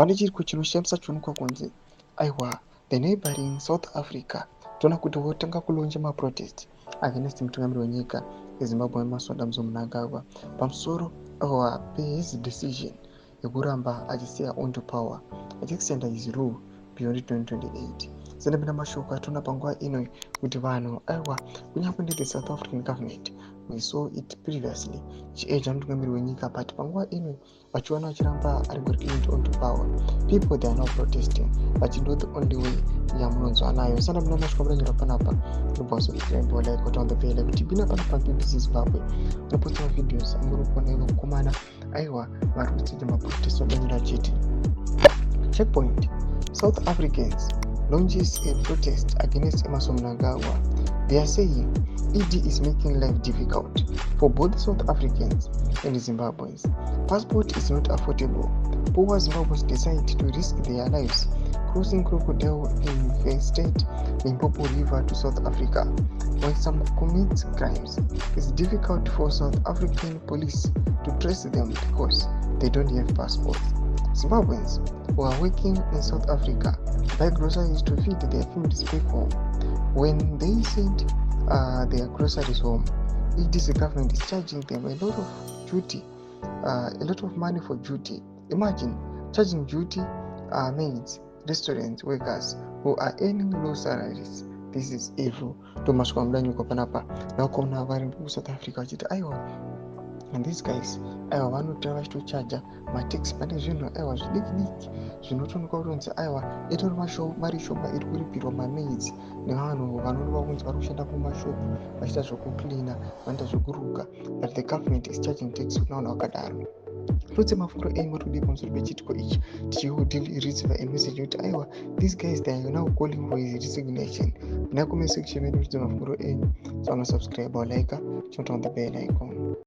pane chiriko chinoshamisa chionekwa kunzi aiwa the neighboring South Africa toona kuti votanga kulonja maprotest against mutungamiri wenyika yeZimbabwe Emmerson Mnangagwa pamusoro pehis decision yekuramba achisiya on to power achiextenda his rule beyond 2028. Sendapinda mashoko atoona panguva ino kuti vanhu aiwa kunyange the South African government we saw it previously chieja mutungamiri wenyika but panguva ino vachiona vachiramba ari on to power, people they are now protesting vachindo the only way yamunonzwa nayo. Sendapinda mashoko amuranyira panapa nobvasubscribe like kuti on the page kuti bina panapa BBC Zimbabwe unoposta videos amuri kuona ivo kukumana aiwa vari kudzidza maprotest odanyira chete. Checkpoint. South Africans launches a protest against Emmerson Mnangagwa. They are saying ED is making life difficult for both South Africans and Zimbabweans. Passport is not affordable. Poor Zimbabweans decide to risk their lives crossing crocodile infested Limpopo River to South Africa. When some commit crimes, it's difficult for South African police to trace them because they don't have passports. Zimbabweans who are working in South Africa buy groceries to feed their families back home. When they send their groceries home, the government is charging them a lot of duty, a lot of money for duty. Imagine charging duty maids, restaurant workers who are earning low salaries. This is evil. Thomas Kwamdanyu Kopanapa now come now South Africa. And these guys aiwa vanotora vachitocharja mataxi pane zvinhu aiwa zvidiki diki zvinotoonekwa kutonzi aiwa itori mari shoma iri kuripirwa mamaids nevanhu vanonova kunzi vari kushanda kumashopu vachiita zvokucleana vanoita zvokuruka, but the government is charging tax kuna vanhu vakadaro. Rudze mafuro enyu rudi pamusoro pechitiko ichi tichireceiva a message kuti aiwa these guys they are now calling for his resignation. Mina comment section medu rudze mafuro enyu, so subscribe or like, turn on the bell icon.